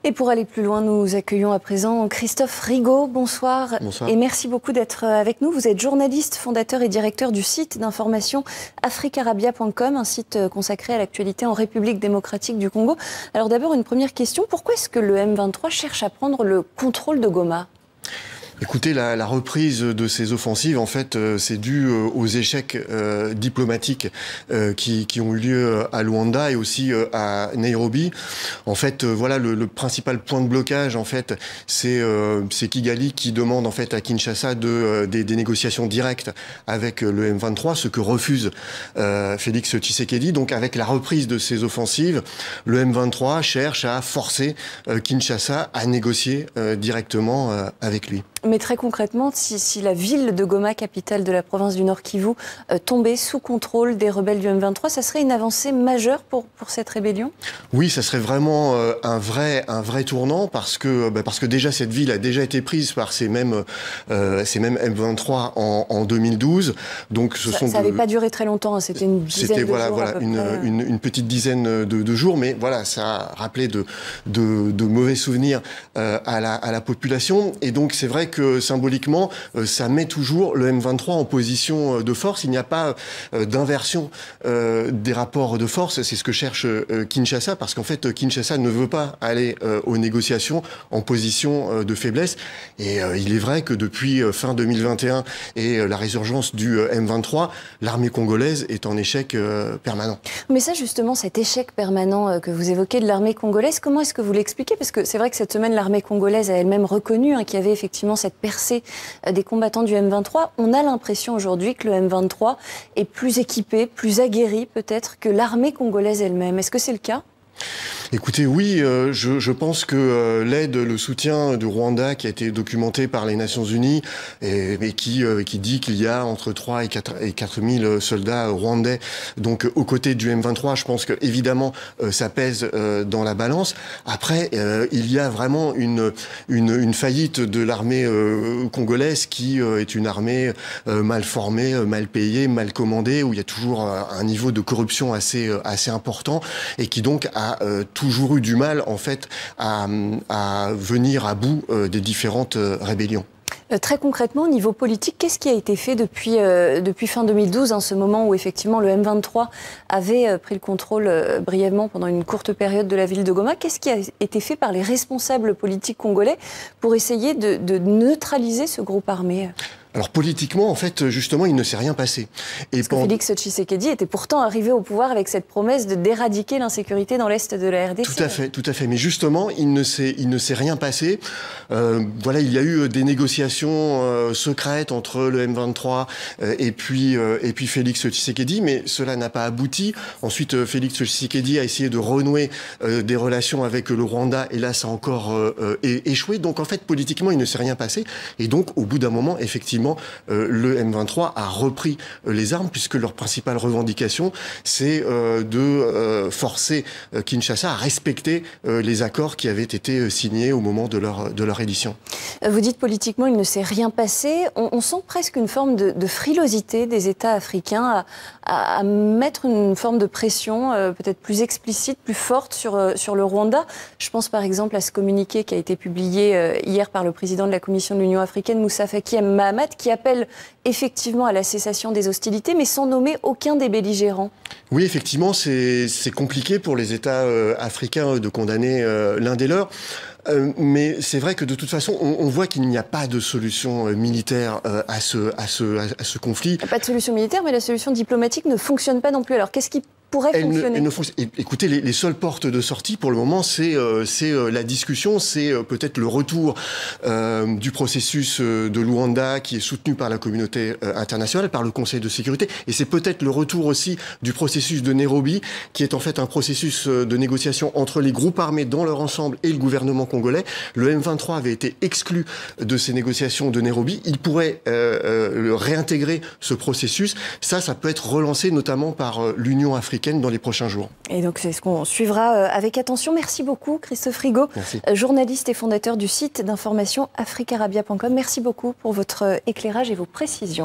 Et pour aller plus loin, nous accueillons à présent Christophe Rigaud. Bonsoir. Bonsoir. Et merci beaucoup d'être avec nous. Vous êtes journaliste, fondateur et directeur du site d'information africarabia.com, un site consacré à l'actualité en République démocratique du Congo. Alors d'abord, une première question. Pourquoi est-ce que le M23 cherche à prendre le contrôle de Goma ? Écoutez, la reprise de ces offensives, en fait, c'est dû aux échecs diplomatiques qui ont eu lieu à Luanda et aussi à Nairobi. En fait, voilà, le principal point de blocage, en fait, c'est Kigali qui demande en fait à Kinshasa des négociations directes avec le M23, ce que refuse Félix Tshisekedi. Donc, avec la reprise de ces offensives, le M23 cherche à forcer Kinshasa à négocier directement avec lui. Mais très concrètement, si la ville de Goma, capitale de la province du Nord Kivu, tombait sous contrôle des rebelles du M23, ça serait une avancée majeure pour cette rébellion ? Oui, ça serait vraiment un vrai tournant parce que déjà cette ville a déjà été prise par ces mêmes M23 en 2012. Donc ça n'avait pas duré très longtemps, hein, c'était une dizaine de jours. C'était une petite dizaine de jours, mais voilà, ça a rappelé de mauvais souvenirs à la population. Et donc c'est vrai que symboliquement, ça met toujours le M23 en position de force. Il n'y a pas d'inversion des rapports de force. C'est ce que cherche Kinshasa, parce qu'en fait, Kinshasa ne veut pas aller aux négociations en position de faiblesse. Et il est vrai que depuis fin 2021 et la résurgence du M23, l'armée congolaise est en échec permanent. Mais ça, justement, cet échec permanent que vous évoquez de l'armée congolaise, comment est-ce que vous l'expliquez ? Parce que c'est vrai que cette semaine, l'armée congolaise a elle-même reconnu qu'il y avait effectivement cette percée des combattants du M23. On a l'impression aujourd'hui que le M23 est plus équipé, plus aguerri peut-être que l'armée congolaise elle-même. Est-ce que c'est le cas ? Écoutez, oui, je pense que l'aide, le soutien du Rwanda qui a été documenté par les Nations Unies et qui dit qu'il y a entre 3 et 4 000 soldats rwandais donc aux côtés du M23, je pense que évidemment ça pèse dans la balance. Après, il y a vraiment une faillite de l'armée congolaise qui est une armée mal formée, mal payée, mal commandée, où il y a toujours un niveau de corruption assez important et qui donc a toujours eu du mal, en fait, à venir à bout des différentes rébellions. Très concrètement, au niveau politique, qu'est-ce qui a été fait depuis fin 2012, ce moment où effectivement le M23 avait pris le contrôle brièvement pendant une courte période de la ville de Goma? Qu'est-ce qui a été fait par les responsables politiques congolais pour essayer de neutraliser ce groupe armé ? Alors politiquement, en fait, justement, il ne s'est rien passé. Parce que Félix Tshisekedi était pourtant arrivé au pouvoir avec cette promesse d'éradiquer l'insécurité dans l'est de la RDC. Tout à fait. Mais justement, il ne s'est rien passé. Voilà, il y a eu des négociations secrètes entre le M23 et puis Félix Tshisekedi, mais cela n'a pas abouti. Ensuite, Félix Tshisekedi a essayé de renouer des relations avec le Rwanda, et là, ça a encore échoué. Donc, en fait, politiquement, il ne s'est rien passé. Et donc, au bout d'un moment, effectivement, le M23 a repris les armes, puisque leur principale revendication, c'est de forcer Kinshasa à respecter les accords qui avaient été signés au moment de leur édition. Vous dites politiquement, il ne s'est rien passé. On sent presque une forme de frilosité des États africains à mettre une forme de pression peut-être plus explicite, plus forte sur le Rwanda. Je pense par exemple à ce communiqué qui a été publié hier par le président de la Commission de l'Union africaine, Moussa Faki Mahamat, qui appelle effectivement à la cessation des hostilités, mais sans nommer aucun des belligérants. Oui, effectivement, c'est compliqué pour les États africains de condamner l'un des leurs. Mais c'est vrai que de toute façon, on voit qu'il n'y a pas de solution militaire à ce conflit. Pas de solution militaire, mais la solution diplomatique ne fonctionne pas non plus. Alors qu'est-ce qui pourrait fonctionner? Écoutez, les seules portes de sortie pour le moment, c'est la discussion, c'est peut-être le retour du processus de Luanda qui est soutenu par la communauté internationale, par le Conseil de sécurité, et c'est peut-être le retour aussi du processus de Nairobi, qui est en fait un processus de négociation entre les groupes armés dans leur ensemble et le gouvernement congolais. Le M23 avait été exclu de ces négociations de Nairobi. Il pourrait réintégrer ce processus. Ça peut être relancé notamment par l'Union africaine dans les prochains jours. Et donc c'est ce qu'on suivra avec attention. Merci beaucoup Christophe Rigaud, journaliste et fondateur du site d'information africarabia.com. Merci beaucoup pour votre éclairage et vos précisions.